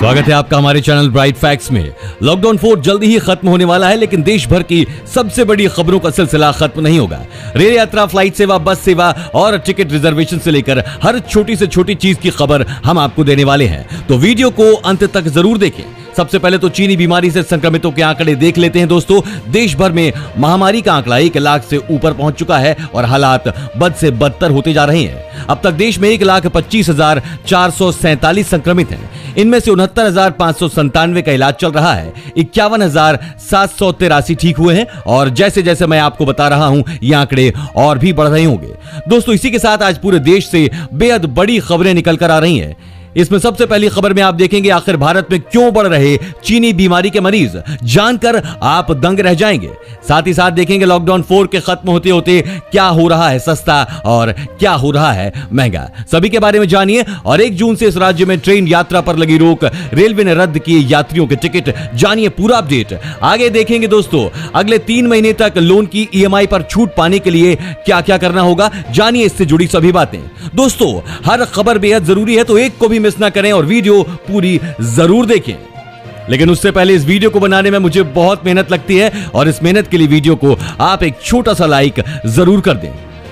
स्वागत है आपका हमारे चैनल ब्राइट फैक्ट्स में। लॉकडाउन 4 जल्दी ही खत्म होने वाला है, लेकिन देश भर की सबसे बड़ी खबरों का सिलसिला खत्म नहीं होगा। रेल यात्रा, फ्लाइट सेवा, बस सेवा और टिकट रिजर्वेशन से लेकर हर छोटी से छोटी चीज की खबर हम आपको देने वाले हैं, तो वीडियो को अंत तक जरूर देखें। सबसे पहले तो चीनी बीमारी से संक्रमितों के आंकड़े देख लेते हैं। दोस्तों, देश भर में महामारी का आंकड़ा 1 लाख से ऊपर पहुंच चुका है और हालात बद से बदतर होते जा रहे हैं। अब तक देश में 1,25,447 संक्रमित हैं। इनमें से 69,597 का इलाज चल रहा है, 51,783 ठीक हुए हैं और जैसे जैसे मैं आपको बता रहा हूं ये आंकड़े और भी बढ़ रहे होंगे। दोस्तों, इसी के साथ आज पूरे देश से बेहद बड़ी खबरें निकल कर आ रही हैं। इसमें सबसे पहली खबर में आप देखेंगे आखिर भारत में क्यों बढ़ रहे चीनी बीमारी के मरीज, जानकर आप दंग रह जाएंगे। साथ ही साथ देखेंगे लॉकडाउन 4 के खत्म होते होते क्या हो रहा है सस्ता और क्या हो रहा है महंगा, सभी के बारे में जानिए। और 1 जून से इस राज्य में ट्रेन यात्रा पर लगी रोक, रेलवे ने रद्द किए यात्रियों के टिकट, जानिए पूरा अपडेट। आगे देखेंगे दोस्तों अगले 3 महीने तक लोन की EMI पर छूट पाने के लिए क्या क्या करना होगा, जानिए इससे जुड़ी सभी बातें। दोस्तों, हर खबर बेहद जरूरी है, तो एक को भी मिस ना करें और वीडियो पूरी जरूर देखें। लेकिन उससे पहले इस वीडियो को बनाने में मुझे बहुत मेहनत लगती है और इस मेहनत के लिए वीडियो को आप एक छोटा सा लाइक जरूर कर दें।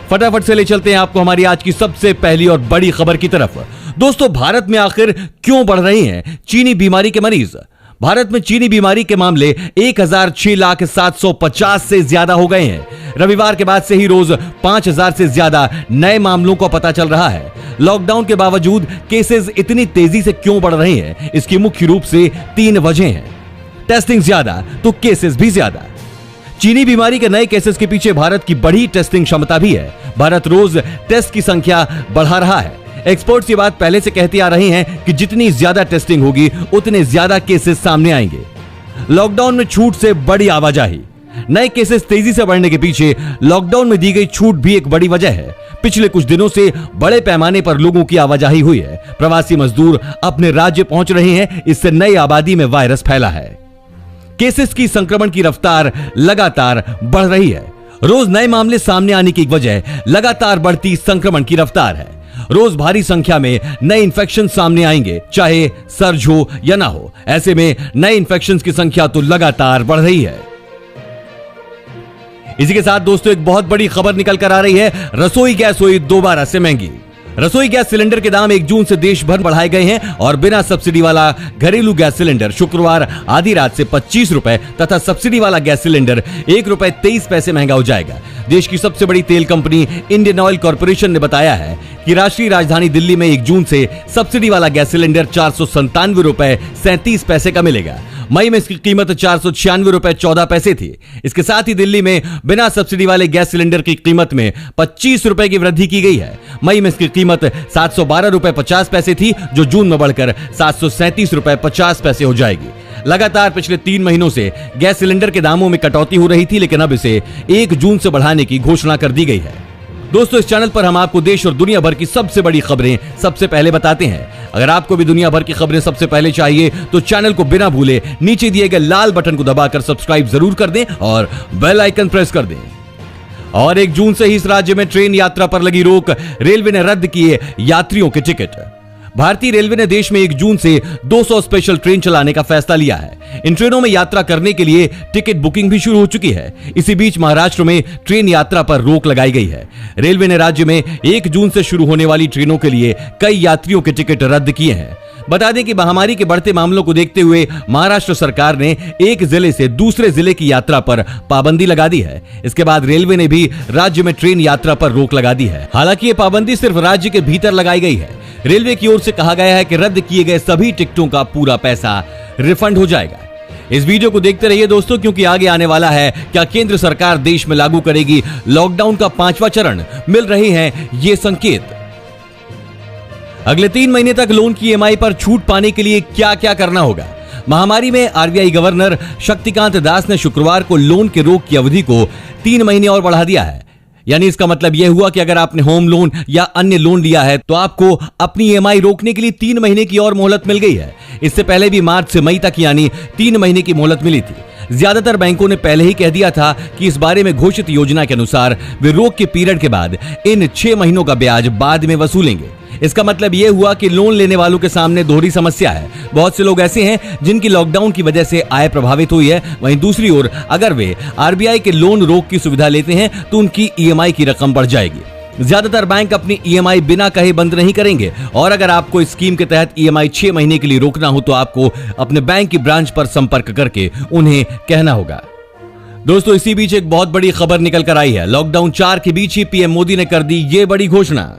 फटाफट से ले चलते हैं आपको हमारी आज की सबसे पहली और बड़ी खबर की तरफ। दोस्तों, भारत में आखिर क्यों बढ़ रहे हैं चीनी बीमारी के मरीज। भारत में चीनी बीमारी के मामले 1,06,750 से ज्यादा हो गए हैं। रविवार के बाद से ही रोज 5,000 से ज्यादा नए मामलों का पता चल रहा है। लॉकडाउन के बावजूद केसेस इतनी तेजी से क्यों बढ़ रहे हैं, इसकी मुख्य रूप से 3 वजह हैं। टेस्टिंग ज्यादा तो केसेस भी ज्यादा। चीनी बीमारी के नए केसेस के पीछे भारत की बड़ी टेस्टिंग क्षमता भी है। भारत रोज टेस्ट की संख्या बढ़ा रहा है। एक्सपर्ट्स ये बात पहले से कहते आ रहे हैं कि जितनी ज्यादा टेस्टिंग होगी उतने ज्यादा केसेस सामने आएंगे। लॉकडाउन में छूट से बड़ी आवाजाही। नए केसेस तेजी से बढ़ने के पीछे लॉकडाउन में दी गई छूट भी एक बड़ी वजह है। पिछले कुछ दिनों से बड़े पैमाने पर लोगों की आवाजाही हुई है। प्रवासी मजदूर अपने राज्य पहुंच रहे हैं, इससे नई आबादी में वायरस फैला है। केसेस की संक्रमण की रफ्तार लगातार बढ़ रही है। रोज नए मामले सामने आने की वजह लगातार बढ़ती संक्रमण की रफ्तार है। रोज भारी संख्या में नए इन्फेक्शन सामने आएंगे, चाहे सर्ज हो या ना हो। ऐसे में नए इन्फेक्शन की संख्या तो लगातार बढ़ रही है। इसी के साथ दोस्तों एक बहुत बड़ी खबर निकल कर आ रही है, रसोई गैस हुई दोबारा से महंगी। रसोई गैस सिलेंडर के दाम 1 जून से देश भर बढ़ाए गए हैं और बिना सब्सिडी वाला घरेलू गैस सिलेंडर शुक्रवार आधी रात से 25 रुपए तथा सब्सिडी वाला गैस सिलेंडर ₹1.23 महंगा हो जाएगा। देश की सबसे बड़ी तेल कंपनी इंडियन ऑयल कॉर्पोरेशन ने बताया है कि राष्ट्रीय राजधानी दिल्ली में 1 जून से सब्सिडी वाला गैस सिलेंडर ₹497.37 का मिलेगा। मई में इसकी कीमत ₹496.14 थी। इसके साथ ही दिल्ली में बिना सब्सिडी वाले गैस सिलेंडर की कीमत में 25 रुपए की वृद्धि की गई है। मई में इसकी कीमत ₹712.50 थी, जो जून में बढ़कर ₹737.50 हो जाएगी। लगातार पिछले 3 महीनों से गैस सिलेंडर के दामों में कटौती हो रही थी, लेकिन अब इसे 1 जून से बढ़ाने की घोषणा कर दी गई है। दोस्तों, इस चैनल पर हम आपको देश और दुनिया भर की सबसे बड़ी खबरें सबसे पहले बताते हैं। अगर आपको भी दुनिया भर की खबरें सबसे पहले चाहिए तो चैनल को बिना भूले नीचे दिए गए लाल बटन को दबाकर सब्सक्राइब जरूर कर दें और बेल आइकन प्रेस कर दें। और 1 जून से ही इस राज्य में ट्रेन यात्रा पर लगी रोक, रेलवे ने रद्द किए यात्रियों के टिकट। भारतीय रेलवे ने देश में 1 जून से 200 स्पेशल ट्रेन चलाने का फैसला लिया है। इन ट्रेनों में यात्रा करने के लिए टिकट बुकिंग भी शुरू हो चुकी है। इसी बीच महाराष्ट्र में ट्रेन यात्रा पर रोक लगाई गई है। रेलवे ने राज्य में 1 जून से शुरू होने वाली ट्रेनों के लिए कई यात्रियों के टिकट रद्द किए हैं। बता दें कि महामारी के बढ़ते मामलों को देखते हुए महाराष्ट्र सरकार ने एक जिले से दूसरे जिले की यात्रा पर पाबंदी लगा दी है। इसके बाद रेलवे ने भी राज्य में ट्रेन यात्रा पर रोक लगा दी है। हालांकि ये पाबंदी सिर्फ राज्य के भीतर लगाई गई है। रेलवे की ओर से कहा गया है कि रद्द किए गए सभी टिकटों का पूरा पैसा रिफंड हो जाएगा। इस वीडियो को देखते रहिए दोस्तों, क्योंकि आगे आने वाला है क्या केंद्र सरकार देश में लागू करेगी लॉकडाउन का 5वां चरण, मिल रहे हैं ये संकेत। अगले 3 महीने तक लोन की EMI पर छूट पाने के लिए क्या क्या करना होगा। महामारी में RBI गवर्नर शक्तिकांत दास ने शुक्रवार को लोन के रोक की अवधि को 3 महीने और बढ़ा दिया है। यानी इसका मतलब यह हुआ कि अगर आपने होम लोन या अन्य लोन लिया है तो आपको अपनी EMI रोकने के लिए 3 महीने की और मोहलत मिल गई है। इससे पहले भी मार्च से मई तक यानी 3 महीने की मोहलत मिली थी। ज्यादातर बैंकों ने पहले ही कह दिया था कि इस बारे में घोषित योजना के अनुसार वे रोक के पीरियड के बाद इन 6 महीनों का ब्याज बाद में वसूलेंगे। इसका मतलब यह हुआ कि लोन लेने वालों के सामने दोहरी समस्या है। बहुत से लोग ऐसे हैं जिनकी लॉकडाउन की वजह से आय प्रभावित हुई है। वहीं दूसरी ओर अगर वे आरबीआई के लोन रोक की सुविधा लेते हैं तो उनकी ईएमआई की रकम बढ़ जाएगी। ज्यादातर बैंक अपनी ईएमआई बिना कहे बंद नहीं करेंगे और अगर आपको इस स्कीम के तहत ईएमआई 6 महीने के लिए रोकना हो तो आपको अपने बैंक की ब्रांच पर संपर्क करके उन्हें कहना होगा। दोस्तों, इसी बीच एक बहुत बड़ी खबर निकल कर आई है। लॉकडाउन 4 के बीच ही पीएम मोदी ने कर दी ये बड़ी घोषणा।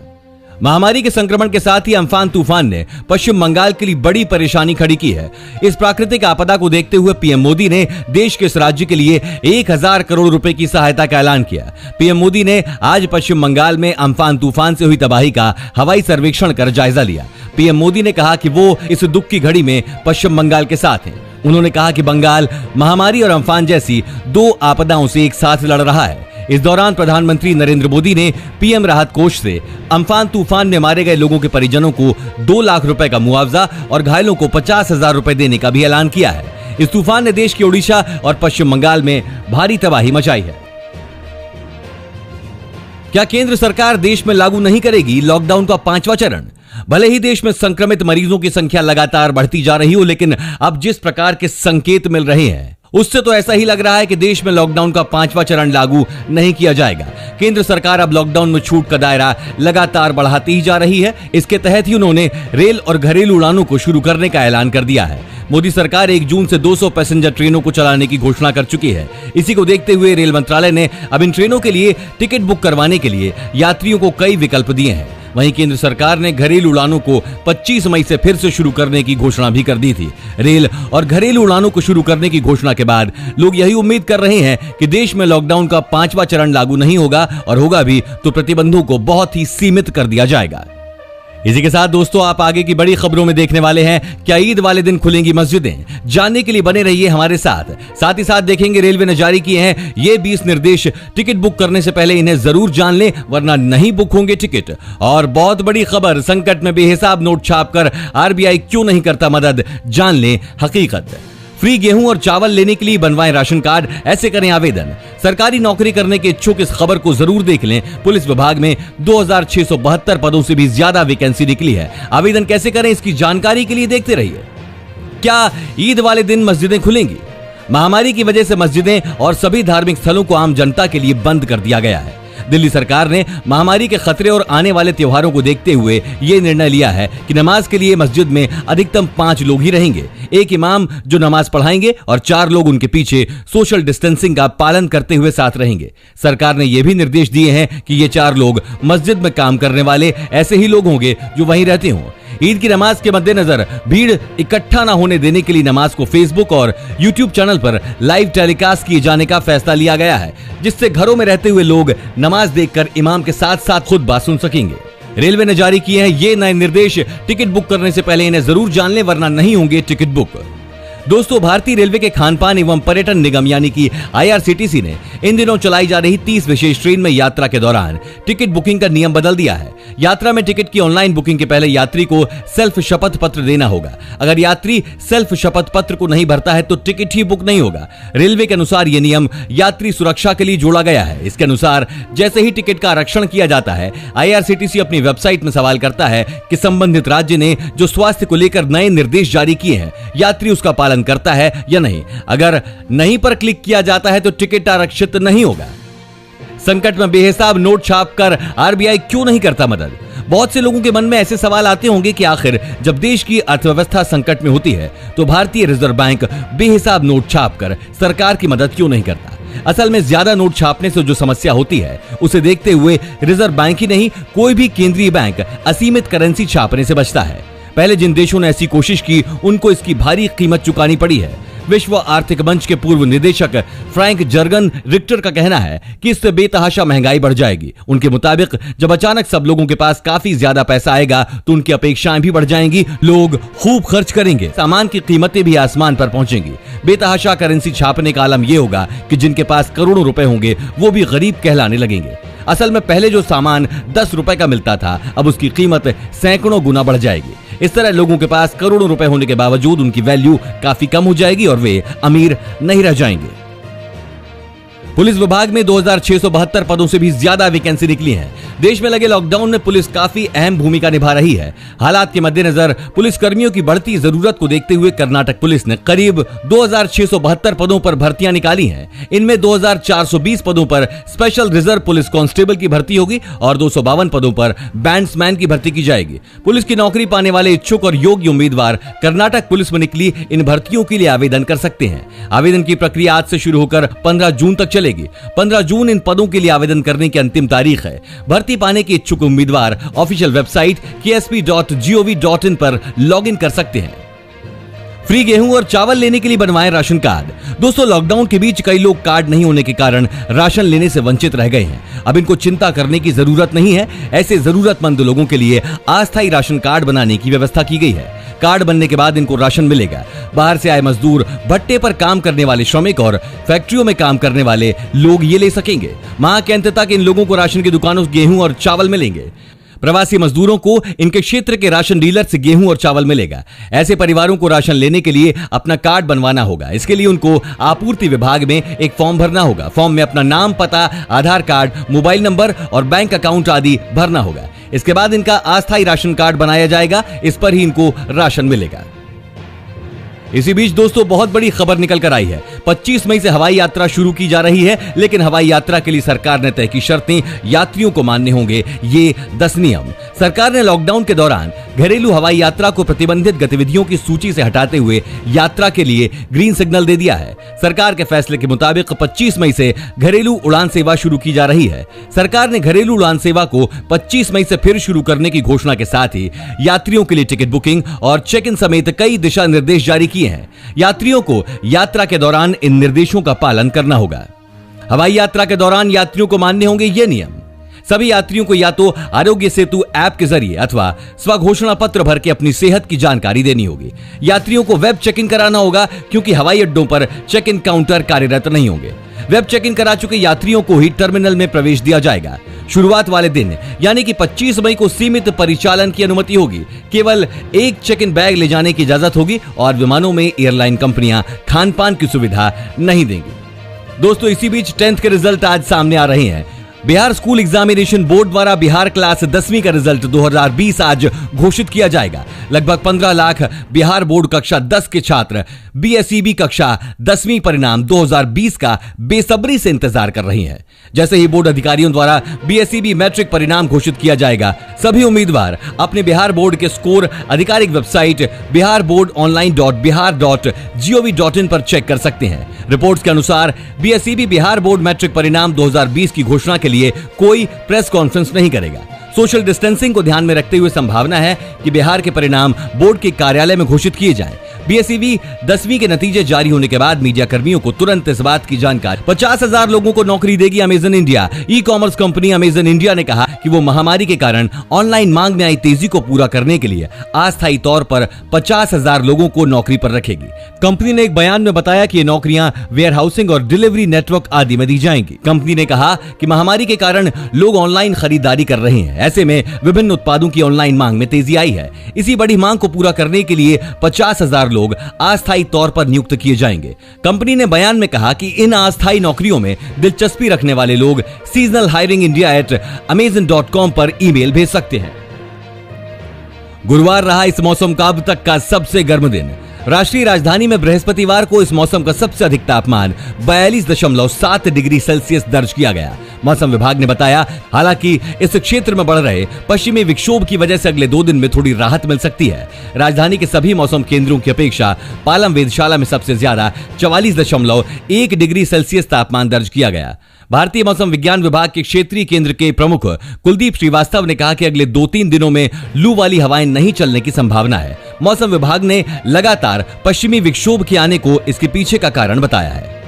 महामारी के संक्रमण के साथ ही अम्फान तूफान ने पश्चिम बंगाल के लिए बड़ी परेशानी खड़ी की है। इस प्राकृतिक आपदा को देखते हुए पीएम मोदी ने देश के इस राज्य के लिए 1000 करोड़ रुपए की सहायता का ऐलान किया। पीएम मोदी ने आज पश्चिम बंगाल में अम्फान तूफान से हुई तबाही का हवाई सर्वेक्षण कर जायजा लिया। पीएम मोदी ने कहा कि वो इस दुख की घड़ी में पश्चिम बंगाल के साथ हैं। उन्होंने कहा कि बंगाल महामारी और अम्फान जैसी 2 आपदाओं से एक साथ लड़ रहा है। इस दौरान प्रधानमंत्री नरेंद्र मोदी ने पीएम राहत कोष से अम्फान तूफान में मारे गए लोगों के परिजनों को 2 लाख रुपए का मुआवजा और घायलों को 50,000 रुपए देने का भी ऐलान किया है। इस तूफान ने देश के ओडिशा और पश्चिम बंगाल में भारी तबाही मचाई है। क्या केंद्र सरकार देश में लागू नहीं करेगी लॉकडाउन का 5वां चरण? भले ही देश में संक्रमित मरीजों की संख्या लगातार बढ़ती जा रही हो, लेकिन अब जिस प्रकार के संकेत मिल रहे हैं उससे तो ऐसा ही लग रहा है कि देश में लॉकडाउन का 5वां चरण लागू नहीं किया जाएगा। केंद्र सरकार अब लॉकडाउन में छूट का दायरा लगातार बढ़ाती ही जा रही है। इसके तहत ही उन्होंने रेल और घरेलू उड़ानों को शुरू करने का ऐलान कर दिया है। मोदी सरकार 1 जून से 200 पैसेंजर ट्रेनों को चलाने की घोषणा कर चुकी है। इसी को देखते हुए रेल मंत्रालय ने अब इन ट्रेनों के लिए टिकट बुक करवाने के लिए यात्रियों को कई विकल्प दिए हैं। वहीं केंद्र सरकार ने घरेलू उड़ानों को 25 मई से फिर से शुरू करने की घोषणा भी कर दी थी। रेल और घरेलू उड़ानों को शुरू करने की घोषणा के बाद लोग यही उम्मीद कर रहे हैं कि देश में लॉकडाउन का 5वां चरण लागू नहीं होगा और होगा भी तो प्रतिबंधों को बहुत ही सीमित कर दिया जाएगा। इसी के साथ दोस्तों, आप आगे की बड़ी खबरों में देखने वाले हैं क्या ईद वाले दिन खुलेंगी मस्जिदें। जानने के लिए बने रहिए हमारे साथ ही साथ देखेंगे रेलवे ने जारी किए हैं ये 20 निर्देश। टिकट बुक करने से पहले इन्हें जरूर जान लें वरना नहीं बुक होंगे टिकट। और बहुत बड़ी खबर, संकट में बेहिसाब नोट छापकर आरबीआई क्यों नहीं करता मदद, जान लें हकीकत। फ्री गेहूं और चावल लेने के लिए बनवाएं राशन कार्ड, ऐसे करें आवेदन। सरकारी नौकरी करने के इच्छुक इस खबर को जरूर देख लें। पुलिस विभाग में 2672 पदों से भी ज्यादा वैकेंसी निकली है। आवेदन कैसे करें इसकी जानकारी के लिए देखते रहिए। क्या ईद वाले दिन मस्जिदें खुलेंगी? महामारी की वजह से मस्जिदें और सभी धार्मिक स्थलों को आम जनता के लिए बंद कर दिया गया है। दिल्ली सरकार ने महामारी के खतरे और आने वाले त्योहारों को देखते हुए यह निर्णय लिया है कि नमाज के लिए मस्जिद में अधिकतम 5 लोग ही रहेंगे। एक इमाम जो नमाज पढ़ाएंगे और 4 लोग उनके पीछे सोशल डिस्टेंसिंग का पालन करते हुए साथ रहेंगे। सरकार ने यह भी निर्देश दिए हैं कि ये 4 लोग मस्जिद में काम करने वाले ऐसे ही लोग होंगे जो वहीं रहते हों। ईद की नमाज के मद्देनजर भीड़ इकट्ठा न होने देने के लिए नमाज को फेसबुक और यूट्यूब चैनल पर लाइव टेलीकास्ट किए जाने का फैसला लिया गया है, जिससे घरों में रहते हुए लोग नमाज देखकर इमाम के साथ साथ खुतबा सुन सकेंगे। रेलवे ने जारी किए हैं ये नए निर्देश। टिकट बुक करने से पहले इन्हें जरूर जान लें वरना नहीं होंगे टिकट बुक। दोस्तों, भारतीय रेलवे के खानपान एवं पर्यटन निगम यानी कि आईआरसीटीसी ने इन दिनों चलाई जा रही 30 विशेष ट्रेन में यात्रा के दौरान टिकट बुकिंग का नियम बदल दिया है। यात्रा में टिकट की ऑनलाइन बुकिंग के पहले यात्री को सेल्फ शपथ पत्र देना होगा। अगर यात्री सेल्फ शपथ पत्र को नहीं भरता है तो टिकट ही बुक नहीं होगा। रेलवे के अनुसार यह नियम यात्री सुरक्षा के लिए जोड़ा गया है। इसके अनुसार जैसे ही टिकट का आरक्षण किया जाता है, आईआरसीटीसी अपनी वेबसाइट में सवाल करता है कि संबंधित राज्य ने जो स्वास्थ्य को लेकर नए निर्देश जारी किए हैं, यात्री उसका पालन करता है या नहीं। अगर नहीं पर क्लिक किया जाता है तो टिकट आरक्षित नहीं होगा। संकट में बेहिसाब नोट छापकर आरबीआई क्यों नहीं करता मदद? बहुत से लोगों के मन में ऐसे सवाल आते होंगे कि आखिर जब देश की अर्थव्यवस्था संकट में होती है तो भारतीय रिजर्व बैंक बेहिसाब नोट छापकर सरकार की मदद क्यों नहीं करता? असल में ज्यादा नोट छापने से जो समस्या होती है उसे देखते हुए रिजर्व बैंक ही नहीं, कोई भी केंद्रीय बैंक असीमित करेंसी छापने से बचता है। पहले जिन देशों ने ऐसी कोशिश की उनको इसकी भारी कीमत चुकानी पड़ी है। विश्व आर्थिक मंच के पूर्व निदेशक फ्रैंक जर्गन रिक्टर का कहना है कि इससे बेतहाशा महंगाई बढ़ जाएगी। उनके मुताबिक जब अचानक सब लोगों के पास काफी ज्यादा पैसा आएगा तो उनकी अपेक्षाएं भी बढ़ जाएंगी, लोग खूब खर्च करेंगे, सामान की कीमतें भी आसमान पर पहुंचेंगी। बेतहाशा करेंसी छापने का आलम यह होगा कि जिनके पास करोड़ों रुपए होंगे वो भी गरीब कहलाने लगेंगे। असल में पहले जो सामान 10 रुपए का मिलता था अब उसकी कीमत सैकड़ों गुना बढ़ जाएगी। इस तरह लोगों के पास करोड़ों रुपए होने के बावजूद उनकी वैल्यू काफी कम हो जाएगी और वे अमीर नहीं रह जाएंगे। पुलिस विभाग में 2672 पदों से भी ज्यादा वैकेंसी निकली हैं। देश में लगे लॉकडाउन में पुलिस काफी अहम भूमिका निभा रही है। हालात के मद्देनजर पुलिस कर्मियों की बढ़ती जरूरत को देखते हुए कर्नाटक पुलिस ने करीब 2672 पदों पर भर्तियां निकाली हैं। इनमें 2420 पदों पर स्पेशल रिजर्व पुलिस कांस्टेबल की भर्ती होगी और 252 पदों पर बैंड्समैन की भर्ती की जाएगी। पुलिस की नौकरी पाने वाले इच्छुक और योग्य उम्मीदवार कर्नाटक पुलिस में निकली इन भर्तियों के लिए आवेदन कर सकते हैं। आवेदन की प्रक्रिया आज से शुरू होकर 15 जून तक चलेगी। 15 जून इन पदों के लिए आवेदन करने की अंतिम तारीख है। भर्ती पाने के इच्छुक उम्मीदवार ऑफिशियल वेबसाइट ksp.gov.in पर लॉगिन कर सकते हैं। फ्री गेहूं और चावल लेने के लिए बनवाएं राशन कार्ड। दोस्तों, लॉकडाउन के बीच कई लोग कार्ड नहीं होने के कारण राशन लेने से वंचित रह गए हैं। अब इनको चिंता करने की जरूरत नहीं है। ऐसे जरूरतमंद लोगों के लिए अस्थायी राशन कार्ड बनाने की व्यवस्था की गई है। कार्ड बनने के बाद इनको राशन मिलेगा। बाहर से आए मजदूर, भट्टे पर काम करने वाले श्रमिक और फैक्ट्रियों में काम करने वाले लोग ये ले सकेंगे। माह के अंत तक इन लोगों को राशन की दुकानों से गेहूं और चावल मिलेंगे। प्रवासी मजदूरों को इनके क्षेत्र के राशन डीलर से गेहूं और चावल मिलेगा। ऐसे परिवारों को राशन लेने के लिए अपना कार्ड बनवाना होगा। इसके लिए उनको आपूर्ति विभाग में एक फॉर्म भरना होगा। फॉर्म में अपना नाम, पता, आधार कार्ड, मोबाइल नंबर और बैंक अकाउंट आदि भरना होगा। इसके बाद इनका अस्थायी राशन कार्ड बनाया जाएगा। इस पर ही इनको राशन मिलेगा। इसी बीच दोस्तों, बहुत बड़ी खबर निकल कर आई है। 25 मई से हवाई यात्रा शुरू की जा रही है, लेकिन हवाई यात्रा के लिए सरकार ने तय की शर्तें यात्रियों को मानने होंगे ये 10 नियम। सरकार ने लॉकडाउन के दौरान घरेलू हवाई यात्रा को प्रतिबंधित गतिविधियों की सूची से हटाते हुए यात्रा के लिए ग्रीन सिग्नल दे दिया है। सरकार के फैसले के मुताबिक 25 मई से घरेलू उड़ान सेवा शुरू की जा रही है। सरकार ने घरेलू उड़ान सेवा को 25 मई से फिर शुरू करने की घोषणा के साथ ही यात्रियों के लिए टिकट बुकिंग और चेक इन समेत कई दिशा निर्देश जारी किए हैं। यात्रियों को यात्रा के दौरान इन निर्देशों का पालन करना होगा। हवाई यात्रा के दौरान यात्रियों को मानने होंगे ये नियम। सभी यात्रियों को या तो आरोग्य सेतु ऐप के जरिए अथवा स्वघोषणा पत्र भर के अपनी सेहत की जानकारी देनी होगी। यात्रियों को वेब चेक इन कराना होगा, क्योंकि हवाई अड्डों पर चेक इन काउंटर कार्यरत नहीं होंगे। वेब चेक इन करा चुके यात्रियों को ही टर्मिनल में प्रवेश दिया जाएगा। शुरुआत वाले दिन यानी कि 25 मई को सीमित परिचालन की अनुमति होगी। केवल एक चेक इन बैग ले जाने की इजाजत होगी और विमानों में एयरलाइन कंपनियां खान पान की सुविधा नहीं देंगी। दोस्तों, इसी बीच 10th के रिजल्ट आज सामने आ रहे हैं। बिहार स्कूल एग्जामिनेशन बोर्ड द्वारा बिहार क्लास 10वीं का रिजल्ट 2020 आज घोषित किया जाएगा। लगभग 15 लाख बिहार बोर्ड कक्षा 10 के छात्र बीएसईबी कक्षा 10वीं परिणाम 2020 का बेसब्री से इंतजार कर रही हैं। जैसे ही बोर्ड अधिकारियों द्वारा बीएसईबी मैट्रिक परिणाम घोषित किया जाएगा, सभी उम्मीदवार अपने बिहार बोर्ड के स्कोर आधिकारिक वेबसाइट biharboardonline.bihar.gov.in पर चेक कर सकते हैं। रिपोर्ट्स के अनुसार बीएसईबी बिहार बोर्ड मैट्रिक परिणाम 2020 की घोषणा के लिए कोई प्रेस कॉन्फ्रेंस नहीं करेगा। सोशल डिस्टेंसिंग को ध्यान में रखते हुए संभावना है कि बिहार के परिणाम बोर्ड के कार्यालय में घोषित किए जाएं। बीएसईबी 10वीं के नतीजे जारी होने के बाद मीडिया कर्मियों को तुरंत इस बात की जानकारी 50,000 लोगों को नौकरी देगी Amazon India. E commerce company Amazon India ने कहा कि वो महामारी के कारण ऑनलाइन मांग में आई तेजी को पूरा करने के लिए अस्थायी तौर पर 50,000 लोगों को नौकरी पर रखेगी। कंपनी ने एक बयान में बताया कि ये नौकरियां वेयर हाउसिंग और डिलीवरी नेटवर्क आदि में दी जाएंगी। कंपनी ने कहा कि महामारी के कारण लोग ऑनलाइन खरीदारी कर रहे हैं। ऐसे में विभिन्न उत्पादों की ऑनलाइन मांग में तेजी आई है। इसी बड़ी मांग को पूरा करने के लिए 50,000 लोग अस्थायी तौर पर नियुक्त किए जाएंगे। कंपनी ने बयान में कहा कि इन अस्थायी नौकरियों में दिलचस्पी रखने वाले लोग सीजनल हायरिंग india@amazon.com पर ईमेल भेज सकते हैं। गुरुवार रहा इस मौसम का अब तक का सबसे गर्म दिन। राष्ट्रीय राजधानी में बृहस्पतिवार को इस मौसम का सबसे अधिक तापमान 42.7 डिग्री सेल्सियस दर्ज किया गया। मौसम विभाग ने बताया, हालांकि इस क्षेत्र में बढ़ रहे पश्चिमी विक्षोभ की वजह से अगले 2 दिन में थोड़ी राहत मिल सकती है। राजधानी के सभी मौसम केंद्रों की अपेक्षा पालम वेधशाला में सबसे ज्यादा 44.1 डिग्री सेल्सियस तापमान दर्ज किया गया। भारतीय मौसम विज्ञान विभाग के क्षेत्रीय केंद्र के प्रमुख कुलदीप श्रीवास्तव ने कहा कि अगले 2-3 दिनों में लू वाली हवाएं नहीं चलने की संभावना है। मौसम विभाग ने लगातार पश्चिमी विक्षोभ के आने को इसके पीछे का कारण बताया है।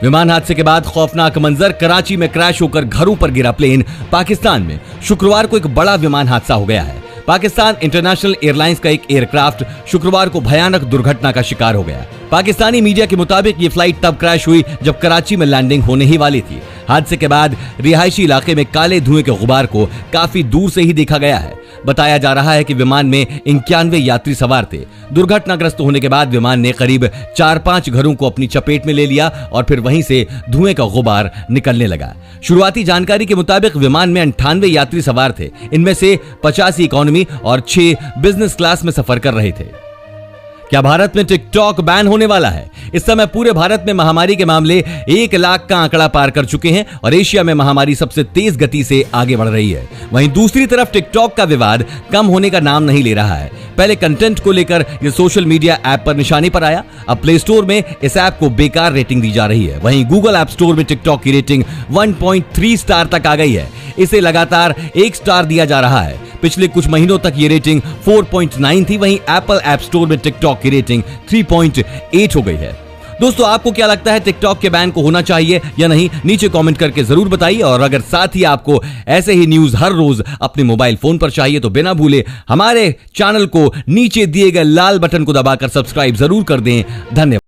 विमान हादसे के बाद खौफनाक मंजर, कराची में क्रैश होकर घरों पर गिरा प्लेन। पाकिस्तान में शुक्रवार को एक बड़ा विमान हादसा हो गया है। पाकिस्तान इंटरनेशनल एयरलाइंस का एक एयरक्राफ्ट शुक्रवार को भयानक दुर्घटना का शिकार हो गया। पाकिस्तानी मीडिया के मुताबिक ये फ्लाइट तब क्रैश हुई जब कराची में लैंडिंग होने ही वाली थी। हादसे के बाद रिहायशी इलाके में काले धुएं के गुबार को काफी दूर से ही देखा गया है। बताया जा रहा है कि विमान में 91 यात्री सवार थे। दुर्घटनाग्रस्त होने के बाद विमान ने करीब 4-5 घरों को अपनी चपेट में ले लिया और फिर वहीं से धुएं का गुबार निकलने लगा। शुरुआती जानकारी के मुताबिक विमान में 98 यात्री सवार थे। इनमें से 85 इकोनॉमी और 6 बिजनेस क्लास में सफर कर रहे थे। क्या भारत में टिकटॉक बैन होने वाला है? इस समय पूरे भारत में महामारी के मामले 1 लाख का आंकड़ा पार कर चुके हैं और एशिया में महामारी सबसे तेज गति से आगे बढ़ रही है। वहीं दूसरी तरफ टिकटॉक का विवाद कम होने का नाम नहीं ले रहा है। पहले कंटेंट को लेकर यह सोशल मीडिया ऐप पर निशाने पर आया, अब प्ले स्टोर में इस ऐप को बेकार रेटिंग दी जा रही है। वहीं गूगल ऐप स्टोर में टिकटॉक की रेटिंग 1.3 स्टार तक आ गई है। इसे लगातार 1 स्टार दिया जा रहा है। पिछले कुछ महीनों तक ये रेटिंग 4.9 थी। वहीं एप्पल ऐप स्टोर में टिकटॉक की रेटिंग 3.8 हो गई है। दोस्तों, आपको क्या लगता है, टिकटॉक के बैन को होना चाहिए या नहीं? नीचे कमेंट करके जरूर बताइए। और अगर साथ ही आपको ऐसे ही न्यूज हर रोज अपने मोबाइल फोन पर चाहिए तो बिना भूले हमारे चैनल को नीचे दिए गए लाल बटन को दबाकर सब्सक्राइब जरूर कर दें। धन्यवाद।